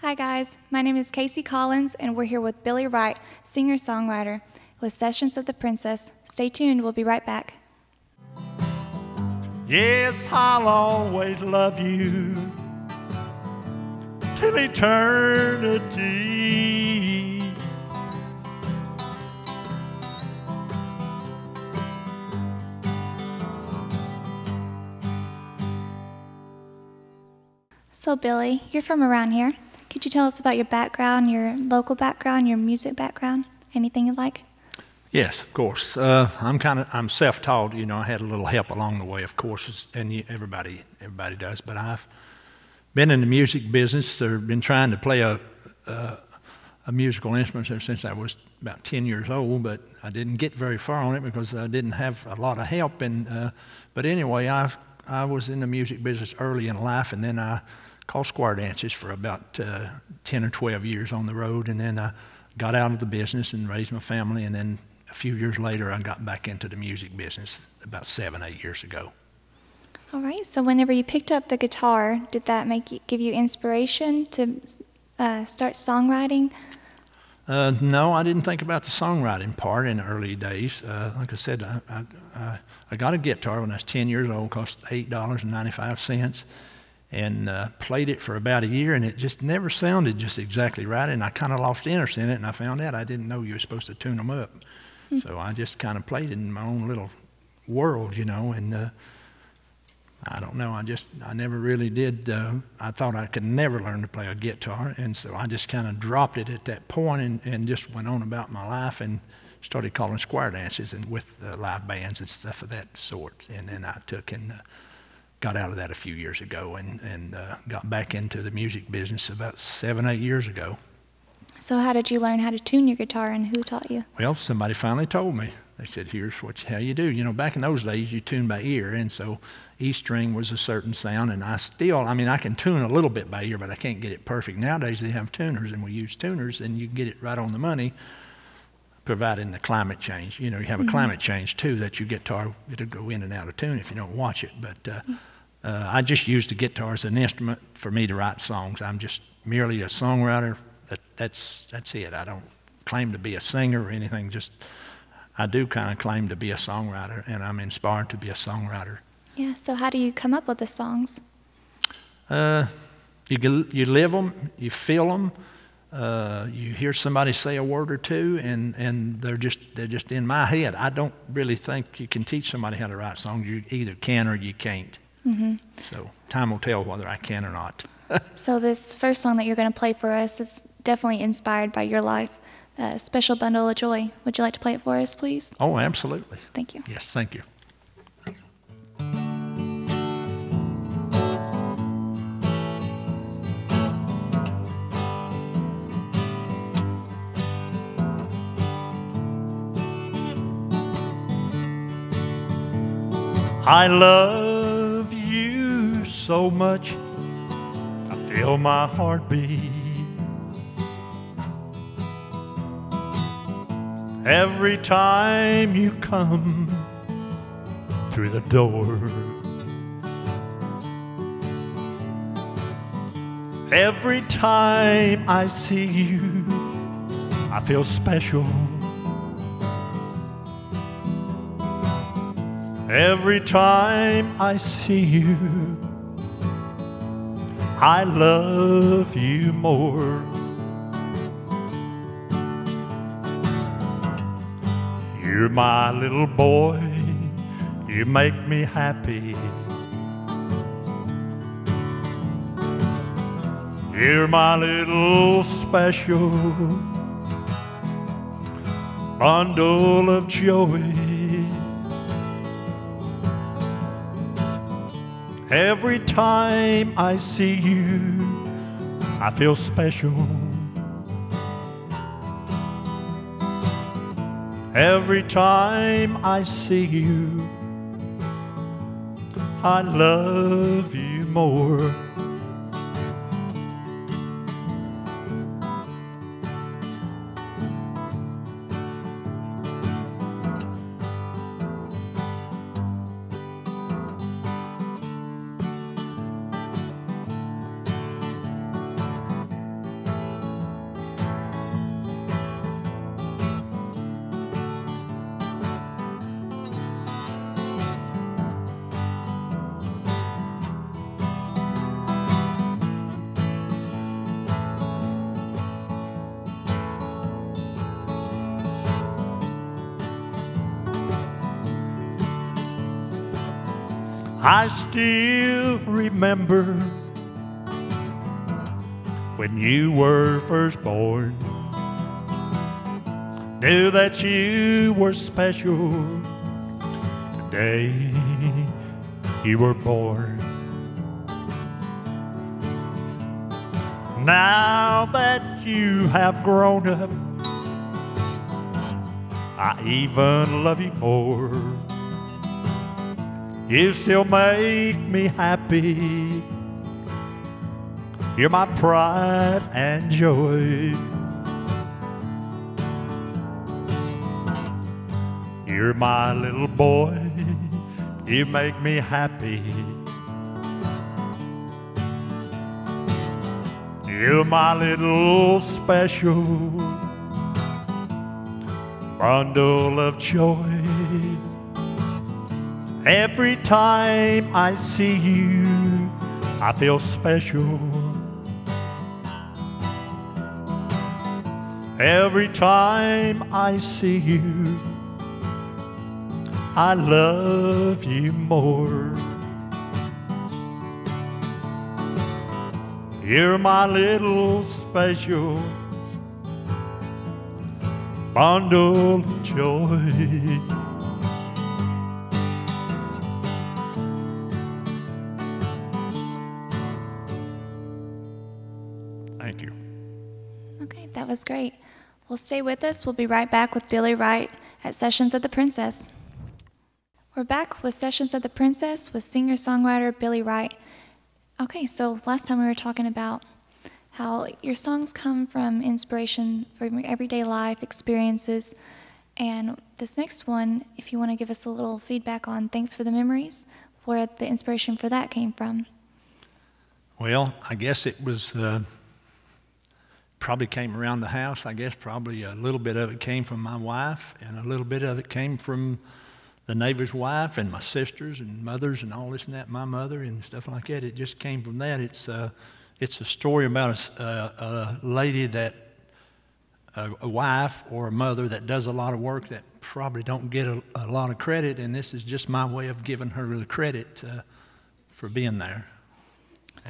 Hi guys, my name is Casey Collins and we're here with Billy Wright, singer-songwriter, with Sessions of the Princess. Stay tuned, we'll be right back. Yes, I'll always love you till eternity. So Billy, you're from around here. Could you tell us about your background, your local background, your music background, anything you'd like? Yes, of course. I'm self-taught. You know, I had a little help along the way, of course, and everybody does. But I've been in the music business. Or been trying to play a musical instrument ever since I was about 10 years old. But I didn't get very far on it because I didn't have a lot of help. But anyway, I was in the music business early in life, and then I called square dances for about 10 or 12 years on the road, and then I got out of the business and raised my family, and then a few years later I got back into the music business about 7, 8 years ago. All right, so whenever you picked up the guitar, did that give you inspiration to start songwriting? No, I didn't think about the songwriting part in the early days. Like I said, I got a guitar when I was 10 years old, cost $8.95, and played it for about a year, and it just never sounded just exactly right, and I kind of lost interest in it, and I found out I didn't know you were supposed to tune them up. So I just kind of played it in my own little world, you know, and I don't know, I never really did. I thought I could never learn to play a guitar, and so I just kind of dropped it at that point and just went on about my life and started calling square dances and with live bands and stuff of that sort. And then I took and got out of that a few years ago and got back into the music business about 7, 8 years ago. So how did you learn how to tune your guitar, and who taught you? Well, somebody finally told me. They said, here's how you do. You know, back in those days, you tuned by ear, and so E string was a certain sound, and I can tune a little bit by ear, but I can't get it perfect. Nowadays, they have tuners, and we use tuners, and you can get it right on the money, providing the climate change. You know, you have a climate change, too, that your guitar, it'll go in and out of tune if you don't watch it. But I just use the guitar as an instrument for me to write songs. I'm just merely a songwriter. That's it. I don't claim to be a singer or anything. Just I do kind of claim to be a songwriter, and I'm inspired to be a songwriter. Yeah, so how do you come up with the songs? You live them, you feel them, you hear somebody say a word or two, and they're just in my head. I don't really think you can teach somebody how to write songs. You either can or you can't. So time will tell whether I can or not. So this first song that you're going to play for us is definitely inspired by your life, Special Bundle of Joy. Would you like to play it for us, please? Oh, absolutely. Thank you. Yes, thank you. I love you so much, I feel my heart beat. Every time you come through the door, every time I see you, I feel special. Every time I see you, I love you more. You're my little boy, you make me happy. You're my little special bundle of joy. Every time I see you, I feel special. Every time I see you, I love you more. I still remember when you were first born. Knew that you were special the day you were born. Now that you have grown up, I even love you more. You still make me happy. You're my pride and joy. You're my little boy. You make me happy. You're my little special bundle of joy. Every time I see you, I feel special. Every time I see you, I love you more. You're my little special bundle of joy. Thank you. Okay, that was great. Well, stay with us. We'll be right back with Billy Wright at Sessions of the Princess. We're back with Sessions of the Princess with singer-songwriter Billy Wright. Okay, so last time we were talking about how your songs come from inspiration from your everyday life experiences. And this next one, if you want to give us a little feedback on Thanks for the Memories, where the inspiration for that came from. Well, I guess it was probably came around the house. I guess probably a little bit of it came from my wife, and a little bit of it came from the neighbor's wife and my sisters and mothers and all this and that, my mother and stuff like that. It just came from that. It's a story about a lady that, a wife or a mother that does a lot of work that probably don't get a lot of credit, and this is just my way of giving her the credit for being there.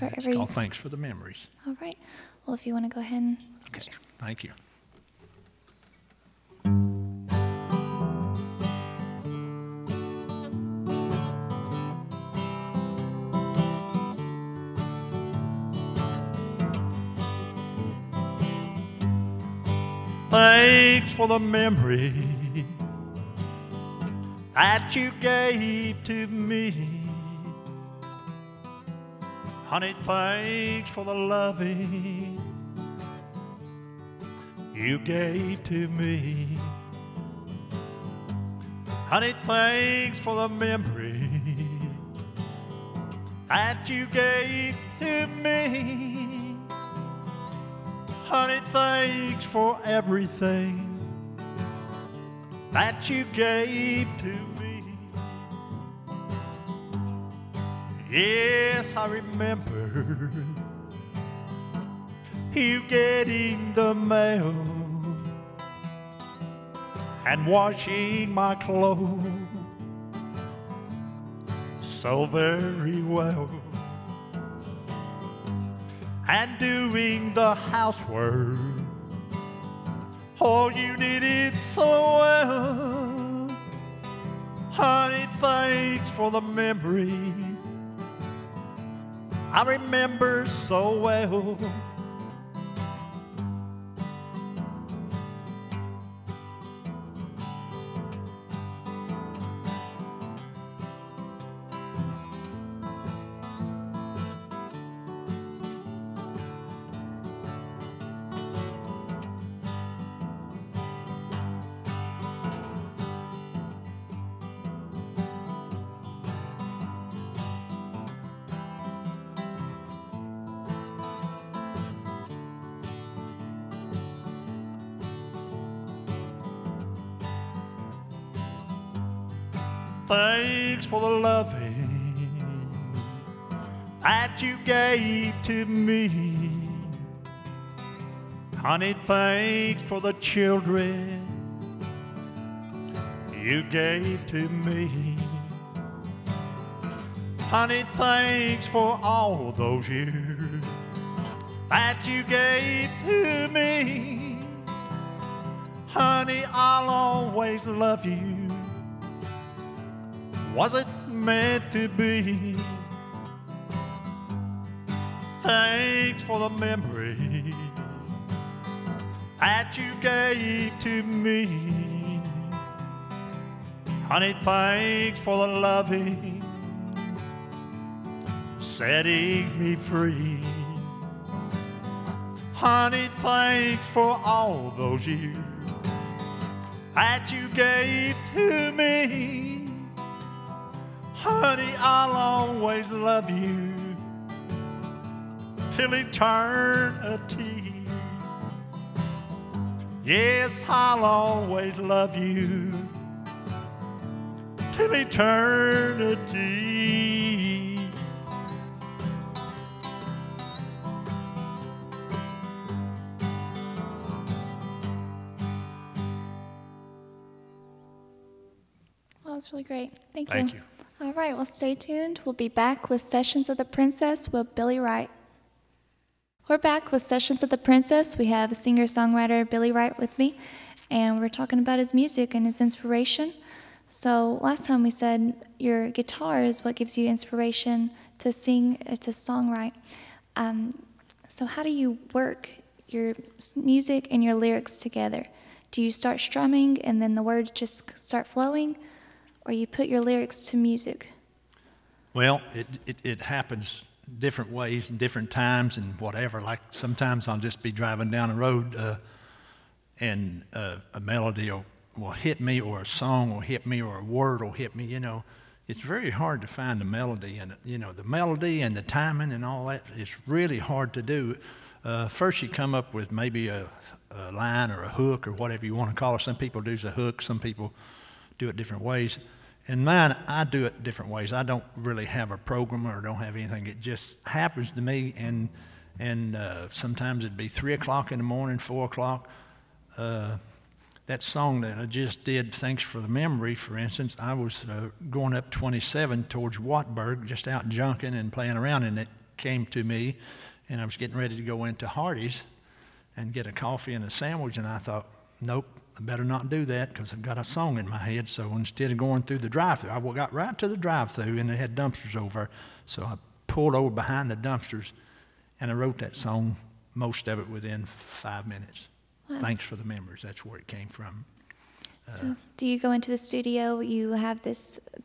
It's called Thanks for the Memories. All right. Well, if you want to go ahead and... Okay, thank you. Thanks for the memory that you gave to me. Honey, thanks for the loving you gave to me. Honey, thanks for the memory that you gave to me. Honey, thanks for everything that you gave to me. Yes, I remember you getting the mail and washing my clothes so very well, and doing the housework. Oh, you did it so well. Honey, thanks for the memory I remember so well. Thanks for the loving that you gave to me. Honey, thanks for the children you gave to me. Honey, thanks for all those years that you gave to me. Honey, I'll always love you. Was it meant to be? Thanks for the memory that you gave to me. Honey, thanks for the loving, setting me free. Honey, thanks for all those years that you gave to me. Honey, I'll always love you till eternity. Yes, I'll always love you till eternity. Well, that's really great. Thank you. Thank you. All right, well, stay tuned. We'll be back with Sessions of the Princess with Billy Wright. We're back with Sessions of the Princess. We have singer-songwriter Billy Wright with me, and we're talking about his music and his inspiration. So last time we said your guitar is what gives you inspiration to sing, to songwrite. So how do you work your music and your lyrics together? Do you start strumming and then the words just start flowing, or you put your lyrics to music? Well, it happens different ways and different times and whatever. Like sometimes I'll just be driving down the road and a melody will hit me, or a song will hit me, or a word will hit me. You know, it's very hard to find the melody, and the melody and the timing and all that is really hard to do. First you come up with maybe a line or a hook or whatever you want to call it. Some people do the hook, some people do it different ways. And mine, I do it different ways. I don't really have a program or don't have anything. It just happens to me, and sometimes it'd be 3 o'clock in the morning, 4 o'clock. That song that I just did, Thanks for the Memory, for instance, I was going up 27 towards Wartburg, just out junking and playing around, and it came to me, and I was getting ready to go into Hardee's and get a coffee and a sandwich, and I thought, nope, I better not do that because I've got a song in my head. So instead of going through the drive-thru, I got right to the drive-thru, and they had dumpsters over. So I pulled over behind the dumpsters, and I wrote that song, most of it within 5 minutes. Wow. Thanks for the Memories. That's where it came from. So do you go into the studio, you have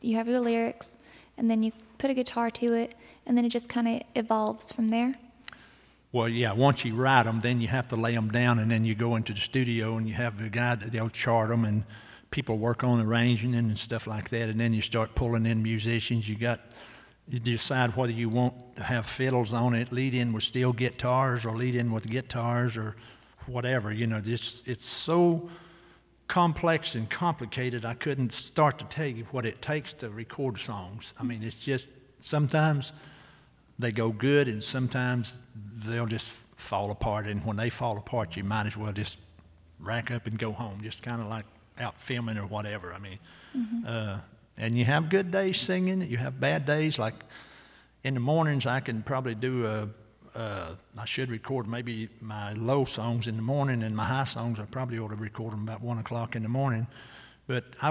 your lyrics, and then you put a guitar to it, and then it just kind of evolves from there? Well, yeah, once you write them, then you have to lay them down, and then you go into the studio, and you have the guy that they'll chart them, and people work on arranging and stuff like that, and then you start pulling in musicians. You decide whether you want to have fiddles on it, lead in with steel guitars, or lead in with guitars, or whatever. You know, it's so complex and complicated, I couldn't start to tell you what it takes to record songs. I mean, it's just sometimes they go good, and sometimes they'll just fall apart. And when they fall apart, you might as well just rack up and go home, just kind of like out filming or whatever. I mean, and you have good days singing, you have bad days. Like in the mornings, I can probably do I should record maybe my low songs in the morning, and my high songs I probably ought to record them about 1 o'clock in the morning. But I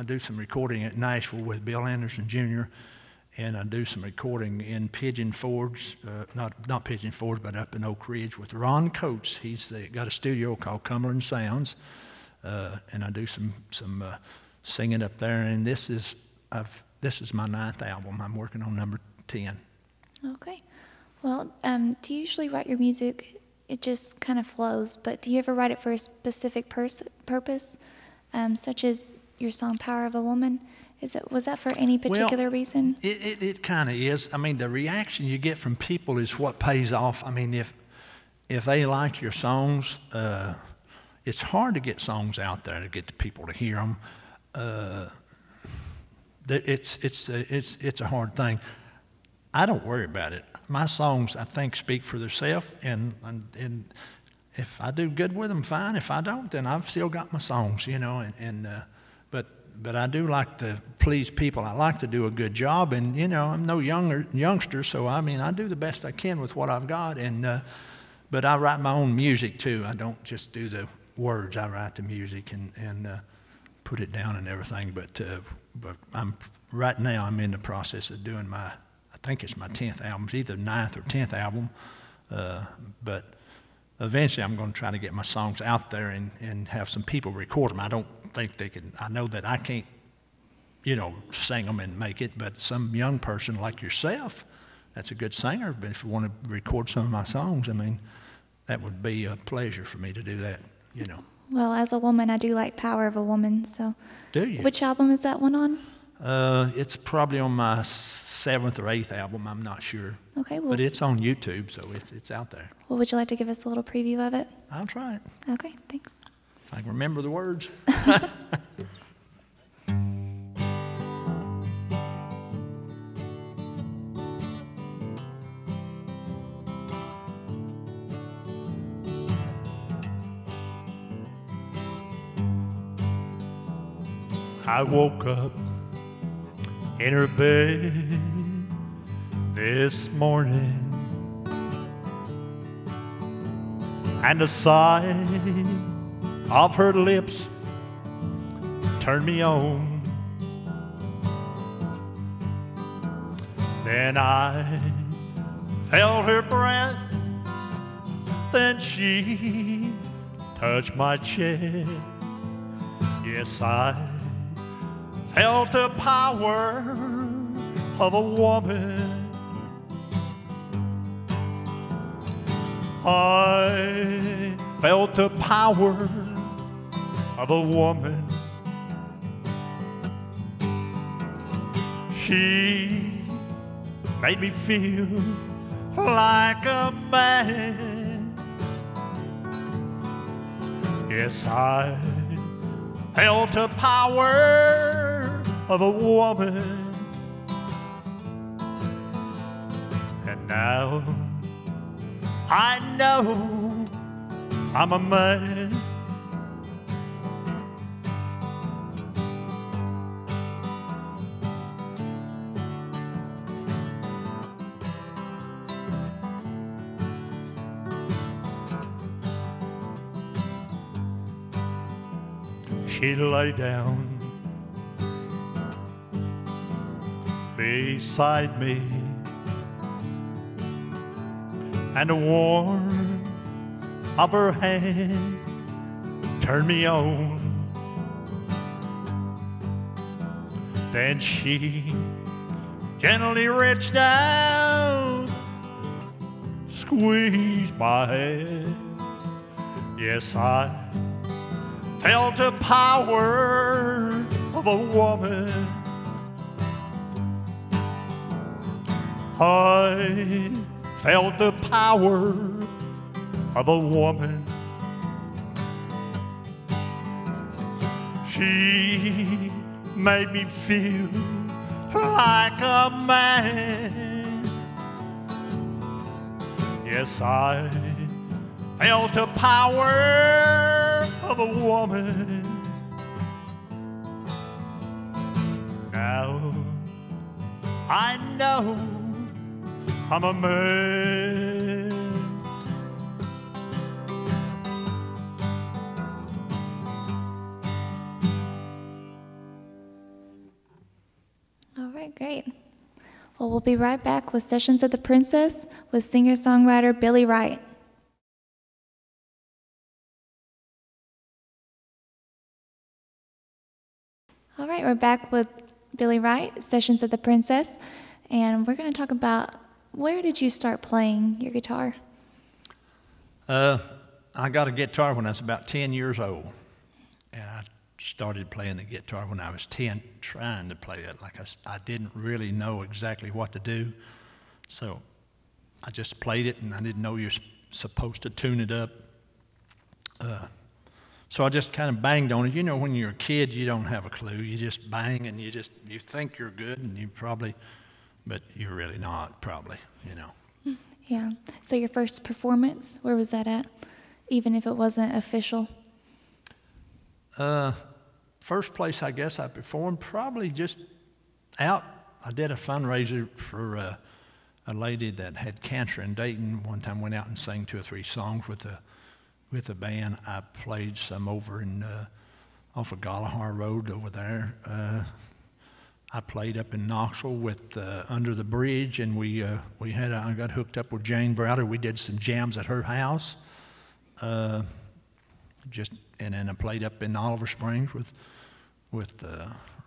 do some recording at Nashville with Bill Anderson Jr., and I do some recording in Pigeon Forge, not Pigeon Forge, but up in Oak Ridge with Ron Coates. He's got a studio called Cumberland Sounds, and I do some singing up there. And this is my 9th album. I'm working on number 10. Okay. Well, do you usually write your music? It just kind of flows, but do you ever write it for a specific purpose, such as your song "Power of a Woman"? Was that for any particular reason? It kind of is. I mean, the reaction you get from people is what pays off. I mean, if they like your songs, it's hard to get songs out there to get the people to hear them. It's a hard thing. I don't worry about it. My songs, I think, speak for themselves, and if I do good with them, fine. If I don't, then I've still got my songs, you know. But but I do like to please people. I like to do a good job, and you know, I'm no youngster, so I mean, I do the best I can with what I've got. And but I write my own music too. I don't just do the words. I write the music and put it down and everything. But right now I'm in the process of doing I think it's my 10th album. It's either 9th or 10th album. But eventually I'm going to try to get my songs out there and have some people record them. I don't think they can. I know that I can't, you know, sing them and make it, but some young person like yourself, that's a good singer, but if you want to record some of my songs, I mean, that would be a pleasure for me to do that, you know. Well, as a woman, I do like Power of a Woman, so. Do you? Which album is that one on? It's probably on my 7th or 8th album, I'm not sure. Okay, well. But it's on YouTube, so it's out there. Well, would you like to give us a little preview of it? I'll try it. Okay, thanks. If I can remember the words. I woke up in her bed this morning, and the sight of her lips turned me on. Then I felt her breath, then she touched my chest. Yes, I felt the power of a woman. I felt the power of a woman. She made me feel like a man. Yes, I felt the power of a woman. And now I know I'm a man. She lay down beside me, and the warmth of her hand turned me on. Then she gently reached down, squeezed my hand. Yes, I felt the power of a woman. I felt the power of a woman. She made me feel like a man. Yes, I felt the power of a woman. Now I know I'm a man. All right, great. Well, we'll be right back with Sessions of the Princess with singer-songwriter Billy Wright. All right, we're back with Billy Wright, Sessions of the Princess, and we're going to talk about where did you start playing your guitar? I got a guitar when I was about 10 years old, and I started playing the guitar when I was 10, trying to play it. Like I didn't really know exactly what to do, so I just played it, and I didn't know you're supposed to tune it up. So I just kind of banged on it. You know, when you're a kid, you don't have a clue. You just bang, and you think you're good, and you probably, but you're really not, probably, you know. Yeah. So your first performance, where was that at? Even if it wasn't official? first place I guess I performed, probably just out. I did a fundraiser for a lady that had cancer in Dayton. One time went out and sang 2 or 3 songs with a band. I played some over in off of Galahar Road over there. I played up in Knoxville with Under the Bridge, and I got hooked up with Jane Browder. We did some jams at her house. And then I played up in Oliver Springs with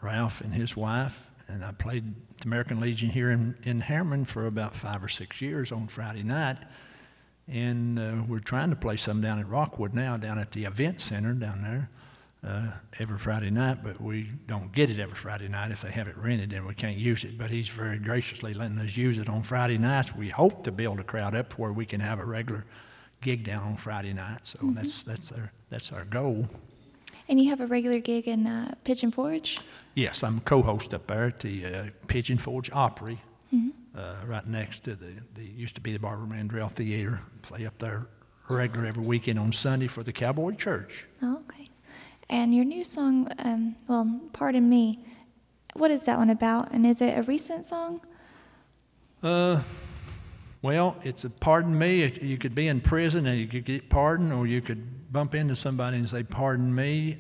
Ralph and his wife, and I played the American Legion here in Harriman for about 5 or 6 years on Friday night. And we're trying to play some down at Rockwood now, down at the event center down there. Every Friday night, but we don't get it every Friday night. If they have it rented, then we can't use it. But he's very graciously letting us use it on Friday nights. We hope to build a crowd up where we can have a regular gig down on Friday night. So that's our goal. And you have a regular gig in Pigeon Forge? Yes, I'm co-host up there at the Pigeon Forge Opry, right next to the used to be the Barbara Mandrell Theater. Play up there regular every weekend on Sunday for the Cowboy Church. Oh, okay. And your new song, Pardon Me, what is that one about? And is it a recent song? Well, it's a pardon me. You could be in prison and you could get pardoned, or you could bump into somebody and say, pardon me.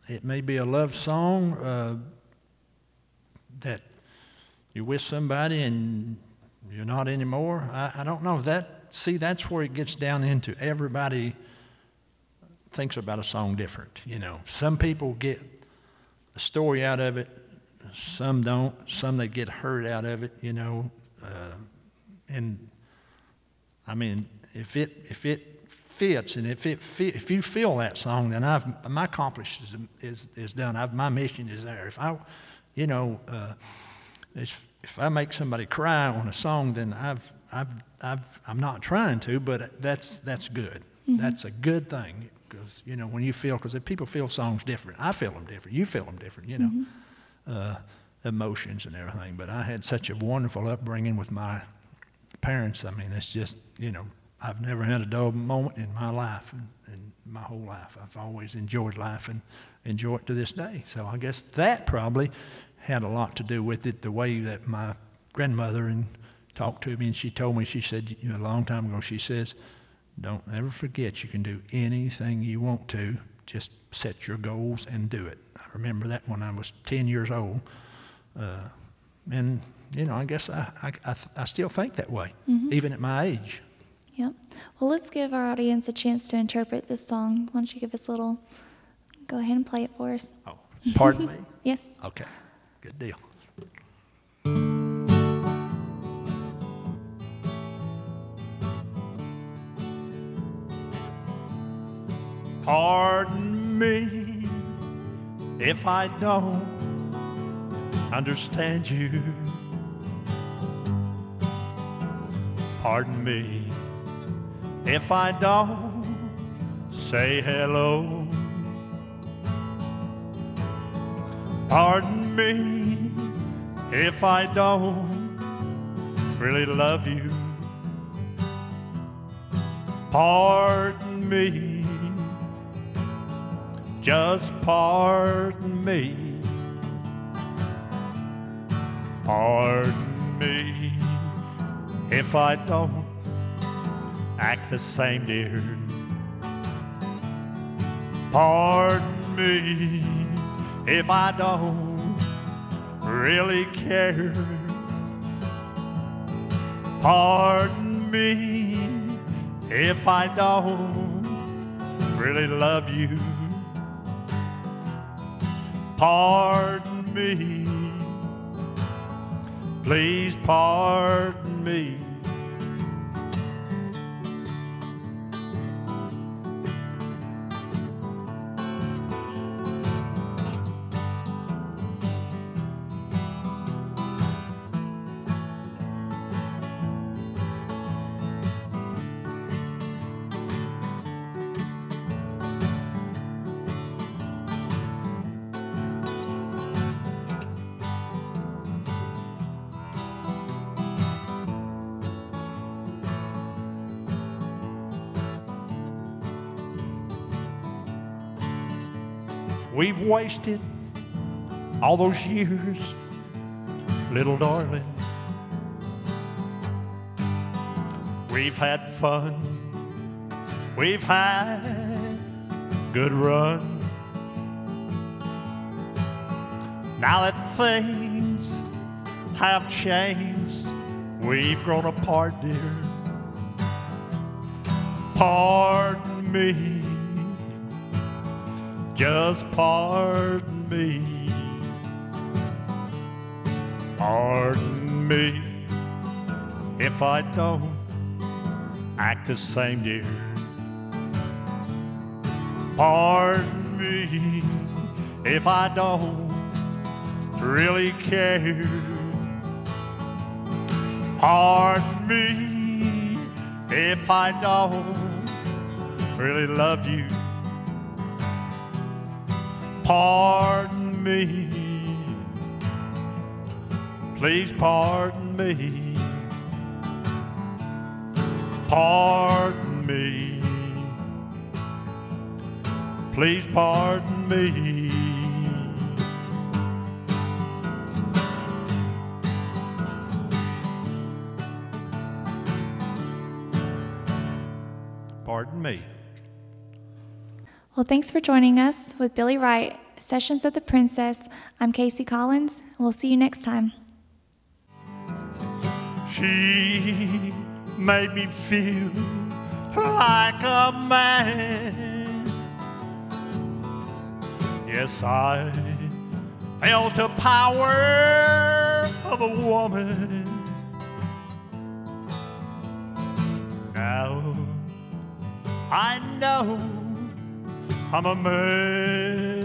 It may be a love song that you're with somebody and you're not anymore. I don't know. That's where it gets down into everybody thinks about a song different, you know. Some people get a story out of it, some don't. Some they get hurt out of it, you know. And I mean, if it fits and if you feel that song, then my accomplishment is done. My mission is there. If I make somebody cry on a song, then I'm not trying to, but that's good. Mm-hmm. That's a good thing. Because, you know, when you feel, because people feel songs different. I feel them different. You feel them different, you know, emotions and everything. But I had such a wonderful upbringing with my parents. I mean, it's just, you know, I've never had a dull moment in my life, in my whole life. I've always enjoyed life and enjoy it to this day. So I guess that probably had a lot to do with it, the way that my grandmother talked to me, and she told me, she said, you know, a long time ago, she says, don't ever forget you can do anything you want to. Just set your goals and do it. I remember that when I was 10 years old. And, you know, I guess I still think that way, even at my age. Yep. Well, let's give our audience a chance to interpret this song. Why don't you give us a little, go ahead and play it for us. Oh, pardon me? Yes. Okay, good deal. Pardon me if I don't understand you. Pardon me if I don't say hello. Pardon me if I don't really love you. Pardon me, just pardon me. Pardon me if I don't act the same, dear. Pardon me if I don't really care. Pardon me if I don't really love you. Pardon me, please pardon me. we've wasted all those years, little darling. We've had fun, we've had good run. Now that things have changed, we've grown apart, dear. Pardon me, just pardon me. Pardon me if I don't act the same, dear. Pardon me if I don't really care. Pardon me if I don't really love you. Pardon me, please pardon me. Pardon me, please pardon me. Pardon me. Well, thanks for joining us with Billy Wright, Sessions of the Princess. I'm Casey Collins. We'll see you next time. She made me feel like a man. Yes, I felt the power of a woman. Now I know I'm a man.